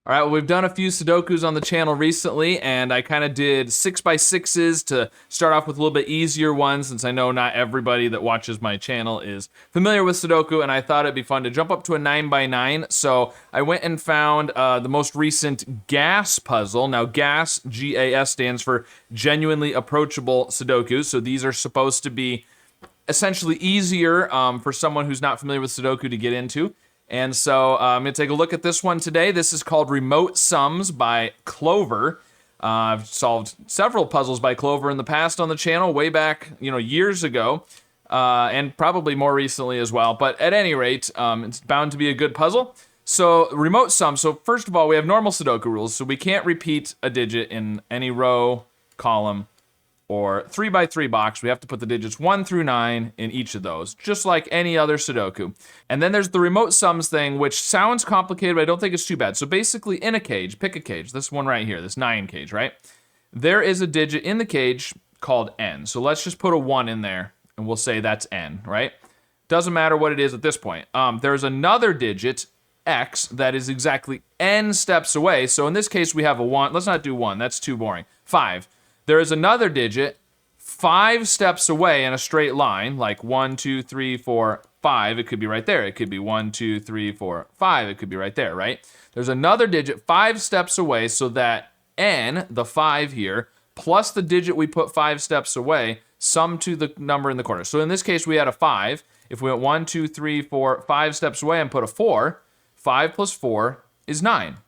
All right, well, we've done a few Sudokus on the channel recently, and I kind of did 6x6s to start off with a little bit easier ones, since I know not everybody that watches my channel is familiar with Sudoku, and I thought it'd be fun to jump up to a 9x9. So I went and found the most recent GAS puzzle. Now, GAS, G-A-S, stands for Genuinely Approachable Sudoku. So these are supposed to be essentially easier for someone who's not familiar with Sudoku to get into. And so I'm going to take a look at this one today. This is called Remote Sums by Clover. I've solved several puzzles by Clover in the past on the channel, way back, years ago, and probably more recently as well. But at any rate, it's bound to be a good puzzle. So remote sum. So first of all, we have normal Sudoku rules. So we can't repeat a digit in any row, column, or 3x3 box. We have to put the digits 1 through 9 in each of those, just like any other Sudoku. And then there's the remote sums thing, which sounds complicated, but I don't think it's too bad. So basically, in a cage, pick a cage, this one right here, this 9 cage, right? There is a digit in the cage called n. So let's just put a 1 in there, and we'll say that's n, right? Doesn't matter what it is at this point. There's another digit, x, that is exactly n steps away. So in this case, we have a 1. Let's not do 1. That's too boring. 5. There is another digit 5 steps away in a straight line, like 1, 2, 3, 4, 5. It could be right there. It could be 1, 2, 3, 4, 5. It could be right there, right? There's another digit 5 steps away, so that n, the 5 here, plus the digit we put 5 steps away, sum to the number in the corner. So in this case, we had a 5. If we went 1, 2, 3, 4, 5 steps away and put a 4, 5 plus 4 is 9.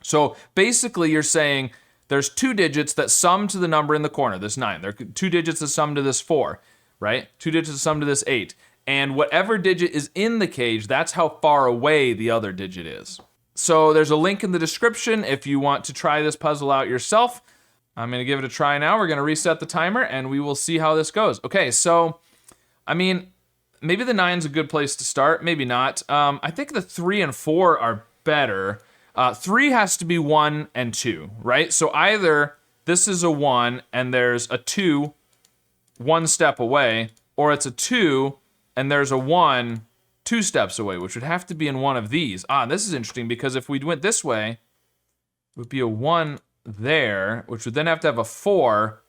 So basically, you're saying there's 2 digits that sum to the number in the corner, this 9. There are 2 digits that sum to this 4, right? 2 digits that sum to this 8. And whatever digit is in the cage, that's how far away the other digit is. So there's a link in the description if you want to try this puzzle out yourself. I'm going to give it a try now. We're going to reset the timer, and we will see how this goes. Okay, so, maybe the 9's a good place to start. Maybe not. I think the 3 and 4 are better. 3 has to be 1 and 2, right? So either this is a 1 and there's a 2 1 step away, or it's a 2 and there's a 1 2 steps away, which would have to be in one of these. This is interesting because if we went this way, it would be a 1 there, which would then have to have a 4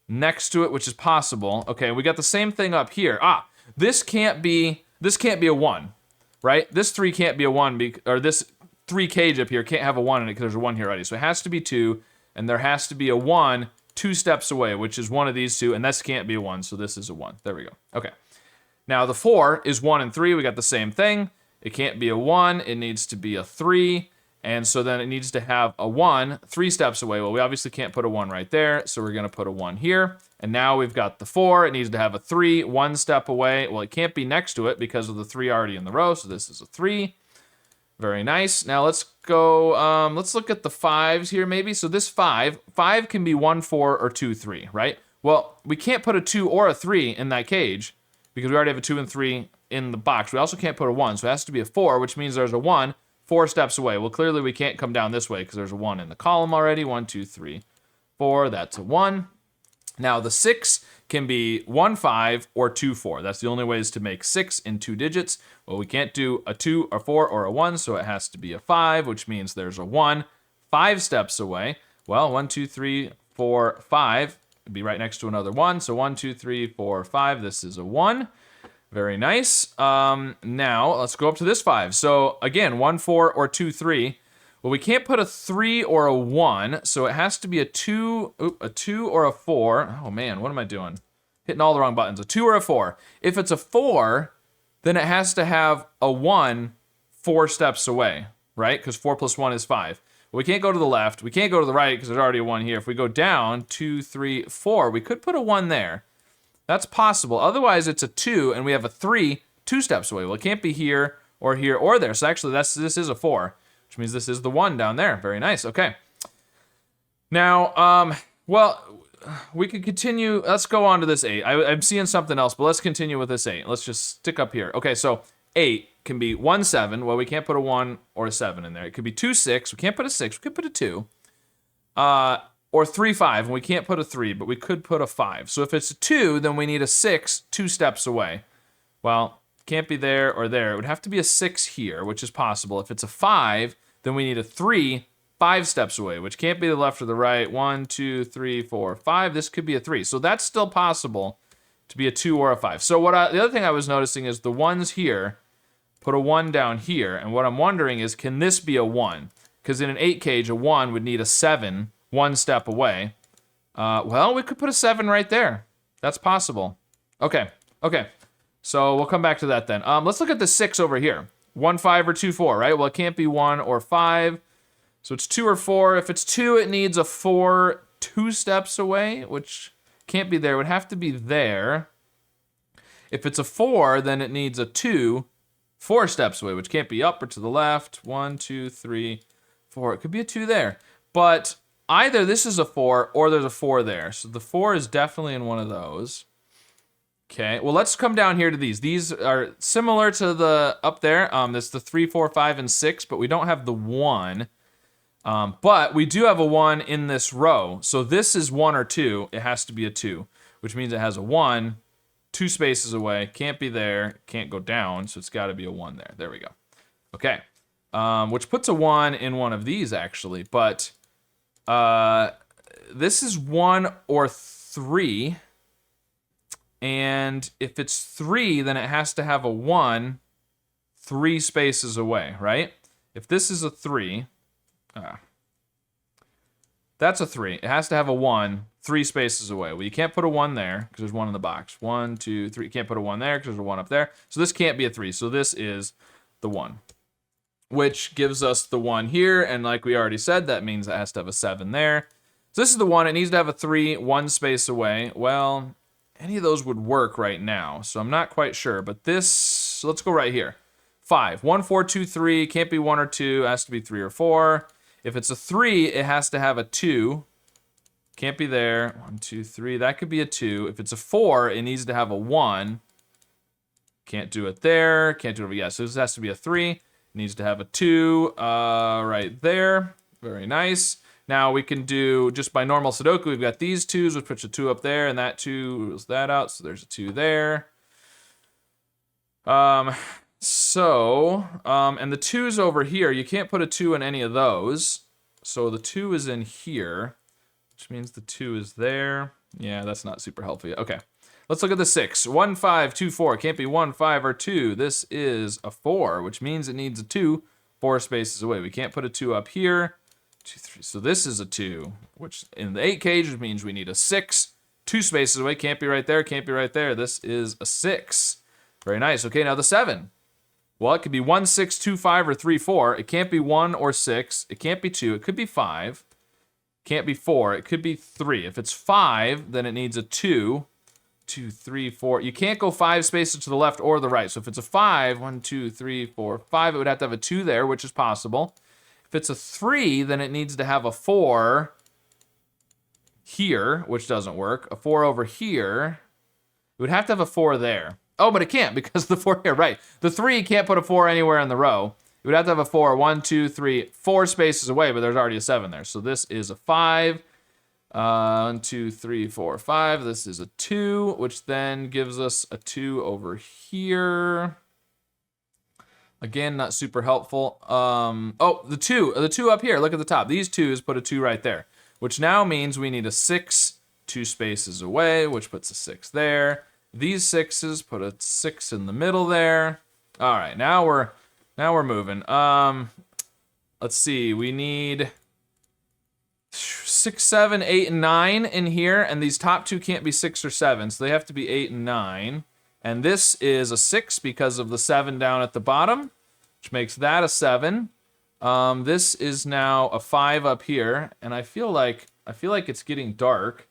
next to it, which is possible. Okay, we got the same thing up here. This can't be a 1, right? This 3 can't be a 1, or this 3 cage up here can't have a 1 in it because there's a 1 here already. So it has to be 2, and there has to be a 1 2 steps away, which is one of these 2, and this can't be a 1, so this is a 1. There we go. Okay. Now the 4 is 1 and 3. We got the same thing. It can't be a 1. It needs to be a 3, and so then it needs to have a 1 3 steps away. Well, we obviously can't put a 1 right there, so we're going to put a 1 here. And now we've got the 4. It needs to have a 3 1 step away. Well, it can't be next to it because of the 3 already in the row, so this is a 3. Very nice. Now let's go, let's look at the 5s here maybe. So this 5 can be 1, 4, or 2, 3, right? Well, we can't put a 2 or a 3 in that cage because we already have a 2 and 3 in the box. We also can't put a 1, so it has to be a 4, which means there's a 1 4 steps away. Well, clearly we can't come down this way because there's a 1 in the column already. 1, 2, 3, 4, that's a 1. Now the 6 can be 1, 5, or 2, 4. That's the only ways to make 6 in 2 digits. Well, we can't do a 2, a 4, or a 1, so it has to be a 5, which means there's a 1 5 steps away. Well, 1, 2, 3, 4, 5 would be right next to another 1. So 1, 2, 3, 4, 5. This is a 1. Very nice. Now let's go up to this 5. So again, 1, 4, or 2, 3. Well, we can't put a 3 or a 1, so it has to be a 2 or a 4. Oh man, what am I doing? Hitting all the wrong buttons. A 2 or a 4. If it's a 4, then it has to have a 1 4 steps away, right? Because 4 plus 1 is 5. Well, we can't go to the left. We can't go to the right because there's already a 1 here. If we go down, 2, 3, 4, we could put a 1 there. That's possible. Otherwise, it's a 2, and we have a 3 2 steps away. Well, it can't be here or there. So actually, this is a 4. Which means this is the 1 down there. Very nice. Okay. Now, well, we could continue. Let's go on to this 8. I'm seeing something else, but let's continue with this 8. Let's just stick up here. Okay, so 8 can be 1, 7. Well, we can't put a 1 or a 7 in there. It could be 2, 6. We can't put a 6. We could put a 2. Or 3, 5. And we can't put a 3, but we could put a 5. So if it's a 2, then we need a 6 2 steps away. Well, can't be there or there. It would have to be a 6 here, which is possible. If it's a 5, then we need a 3 5 steps away, which can't be the left or the right. 1, 2, 3, 4, 5. This could be a 3. So that's still possible to be a 2 or a 5. So the other thing I was noticing is the 1s here, put a 1 down here. And what I'm wondering is, can this be a 1? Because in an 8 cage, a 1 would need a 7 1 step away. Well, we could put a 7 right there. That's possible. Okay. So we'll come back to that then. Let's look at the 6 over here. 1, 5, or 2, 4, right? Well, it can't be 1 or 5. So it's 2 or 4. If it's 2, it needs a 4 2 steps away, which can't be there. It would have to be there. If it's a 4, then it needs a 2 4 steps away, which can't be up or to the left. 1, 2, 3, 4. It could be a 2 there. But either this is a 4 or there's a 4 there. So the 4 is definitely in one of those. Okay, well, let's come down here to these. These are similar to the up there. That's the 3, 4, 5, and 6, but we don't have the 1. But we do have a 1 in this row. So this is 1 or 2. It has to be a 2, which means it has a 1 2 spaces away. Can't be there. Can't go down. So it's got to be a 1 there. There we go. Okay, which puts a 1 in one of these, actually. But this is 1 or 3. And if it's 3, then it has to have a 1 3 spaces away, right? If this is a 3, that's a 3. It has to have a 1 3 spaces away. Well, you can't put a 1 there because there's 1 in the box. 1, 2, 3. You can't put a 1 there because there's a 1 up there. So this can't be a 3. So this is the 1, which gives us the 1 here. And like we already said, that means it has to have a 7 there. So this is the 1. It needs to have a 3 1 space away. Well, any of those would work right now, so I'm not quite sure. But this, so let's go right here. 5. 1, 4, 2, 3. Can't be 1 or 2. It has to be 3 or 4. If it's a 3, it has to have a 2. Can't be there. 1, 2, 3. That could be a 2. If it's a 4, it needs to have a 1. Can't do it there. Can't do it over. Yeah, so this has to be a 3. It needs to have a 2 right there. Very nice. Now we can do, just by normal Sudoku, we've got these 2s, which puts a 2 up there, and that 2 rules that out, so there's a 2 there. And the 2's over here, you can't put a 2 in any of those. So the 2 is in here, which means the 2 is there. Yeah, that's not super helpful. Okay, let's look at the 6. 1, 5, 2, 4. Can't be 1, 5, or 2. This is a 4, which means it needs a 2 4 spaces away. We can't put a 2 up here. 2, 3. So this is a 2, which in the 8 cage means we need a 6 2 spaces away. Can't be right there. Can't be right there. This is a 6. Very nice. Okay, now the 7. Well, it could be 1, 6, 2, 5, or 3, 4. It can't be 1 or 6. It can't be 2. It could be 5. Can't be 4. It could be 3. If it's 5, then it needs a 2. 2, 3, 4. You can't go 5 spaces to the left or the right. So if it's a 5, 1, 2, 3, 4, 5, it would have to have a 2 there, which is possible. If it's a 3, then it needs to have a 4 here, which doesn't work. A 4 over here. It would have to have a 4 there. Oh, but it can't because the 4 here, right. The 3 can't put a 4 anywhere in the row. It would have to have a 4, 1, 2, 3, 4 spaces away, but there's already a 7 there. So this is a 5. 1, 2, 3, 4, 5. This is a 2, which then gives us a 2 over here. Again, not super helpful. Oh, the 2 up here. Look at the top. These 2's put a 2 right there, which now means we need a 6 2 spaces away, which puts a 6 there. These 6's put a 6 in the middle there. All right, now we're moving. Let's see. We need 6, 7, 8, and 9 in here, and these top 2 can't be 6 or 7, so they have to be 8 and 9. And this is a 6 because of the 7 down at the bottom, which makes that a 7. This is now a 5 up here, and I feel like it's getting dark.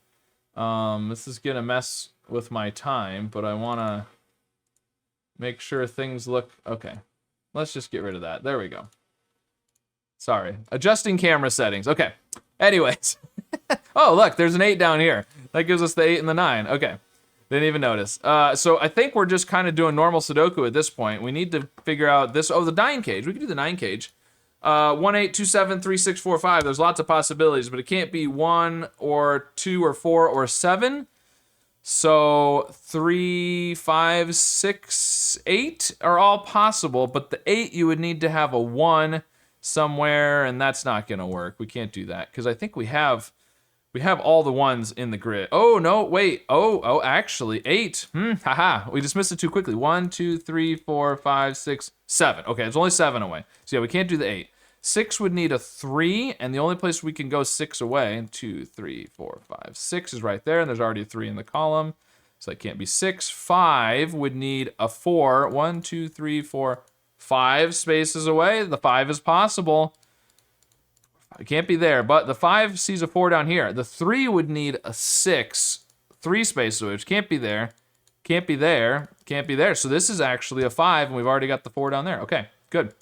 This is gonna mess with my time, but I wanna make sure things look okay. Let's just get rid of that. There we go. Sorry, adjusting camera settings. Okay. Anyways, oh look, there's an 8 down here. That gives us the 8 and the 9. Okay. Didn't even notice. So I think we're just kind of doing normal Sudoku at this point. We need to figure out this. Oh, the 9 cage. We can do the 9 cage. 1, 8, 2, 7, 3, 6, 4, 5. There's lots of possibilities, but it can't be 1 or 2 or 4 or 7. So 3, 5, 6, 8 are all possible, but the 8 you would need to have a 1 somewhere, and that's not gonna work. We can't do that because I think we have all the ones in the grid. Oh no, wait. Oh, actually 8. Haha. We dismissed it too quickly. 1, 2, 3, 4, 5, 6, 7. Okay, it's only 7 away. So yeah, we can't do the 8. 6 would need a 3, and the only place we can go 6 away, 2, 3, 4, 5, 6 is right there, and there's already a 3 in the column. So that can't be 6. 5 would need a 4. 1, 2, 3, 4, 5 spaces away. The 5 is possible. It can't be there, but the 5 sees a 4 down here. The 3 would need a 6. 3 spaces away, which can't be there. Can't be there. Can't be there. So this is actually a 5, and we've already got the 4 down there. Okay, good.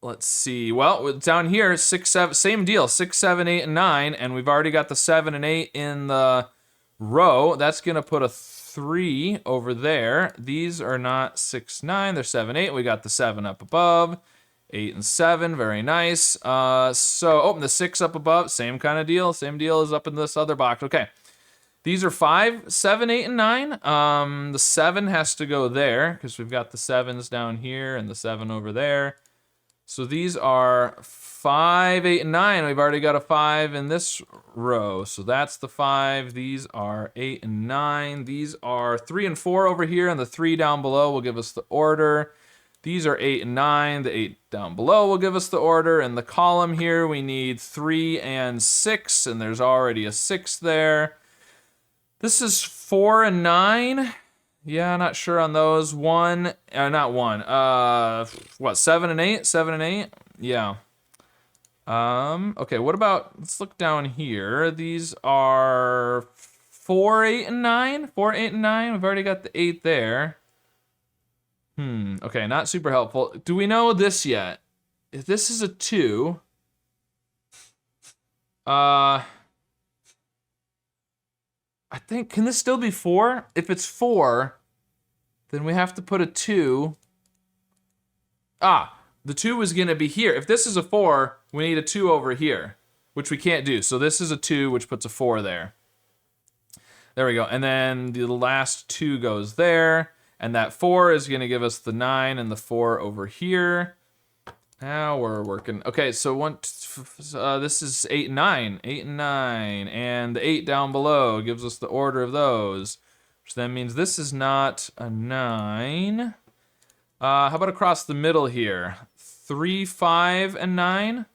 Let's see. Well, down here, 6, 7, same deal. 6, 7, 8, and 9, and we've already got the 7 and 8 in the row. That's gonna put a 3 over there. These are not 6, 9. They're 7, 8. We got the 7 up above. 8 and 7, very nice. The 6 up above, same kind of deal. Same deal as up in this other box. Okay. These are 5, 7, 8, and 9. The 7 has to go there because we've got the 7s down here and the 7 over there. So these are 5, 8, and 9. We've already got a 5 in this row. So that's the 5. These are 8 and 9. These are 3 and 4 over here, and the 3 down below will give us the order. These are 8 and 9. The 8 down below will give us the order. In the column here, we need 3 and 6, and there's already a 6 there. This is 4 and 9. Yeah, not sure on those. 1, not 1. 7 and 8? 7 and 8? Yeah. Okay, what about, let's look down here. These are 4, 8, and 9. 4, 8, and 9. We've already got the 8 there. Okay, not super helpful. Do we know this yet? If this is a 2, I think, can this still be 4? If it's 4, then we have to put a 2. The 2 is gonna be here. If this is a 4, we need a 2 over here, which we can't do. So this is a 2, which puts a 4 there. There we go. And then the last 2 goes there. And that 4 is gonna give us the 9 and the 4 over here. Now we're working. Okay, so this is 8 and 9. 8 and 9. And the 8 down below gives us the order of those. Which then means this is not a 9. How about across the middle here? 3, 5, and 9?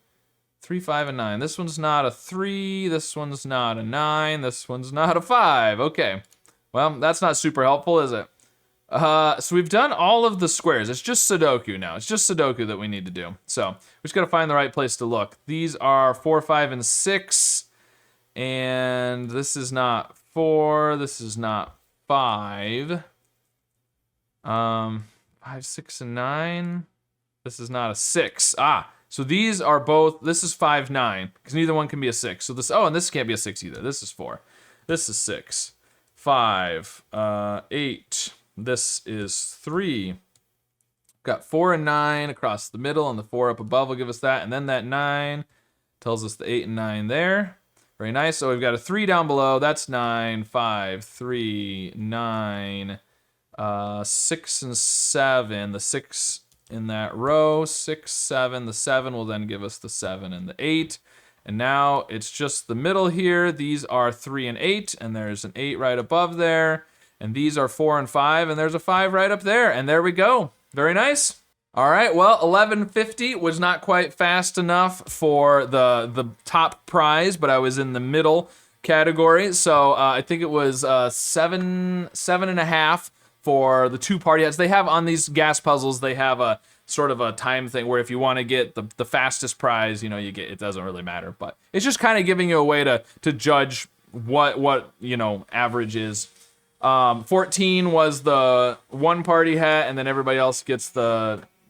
3, 5, and 9. This one's not a 3. This one's not a 9. This one's not a 5. Okay. Well, that's not super helpful, is it? So we've done all of the squares. It's just Sudoku now. It's just Sudoku that we need to do. So we just gotta find the right place to look. These are 4, 5, and 6. And this is not 4. This is not 5. 5, 6, and 9. This is not a 6. So these are both, this is 5, 9. Because neither one can be a 6. So this, and this can't be a 6 either. This is 4. This is 6. 5, 8. This is 3. Got 4 and 9 across the middle, and the 4 up above will give us that. And then that 9 tells us the 8 and 9 there. Very nice. So we've got a 3 down below. That's 9, 5, 3, 9, 6, and 7. The 6 in that row, 6, 7. The 7 will then give us the 7 and the 8. And now it's just the middle here. These are 3 and 8, and there's an 8 right above there. And these are 4 and 5, and there's a 5 right up there. And there we go. Very nice. All right, well, 1150 was not quite fast enough for the top prize, but I was in the middle category. So I think it was 7.5 for the 2 party hats. They have on these gas puzzles, they have a sort of a time thing where if you want to get the fastest prize, you get, it doesn't really matter. But it's just kind of giving you a way to judge what average is. 14 was the 1 party hat, and then everybody else gets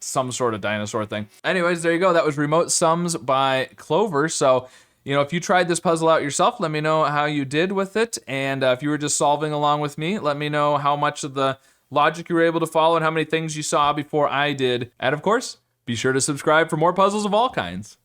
some sort of dinosaur thing. Anyways, there you go. That was Remote Sums by Clover. So, if you tried this puzzle out yourself, let me know how you did with it. And if you were just solving along with me, let me know how much of the logic you were able to follow and how many things you saw before I did. And of course, be sure to subscribe for more puzzles of all kinds.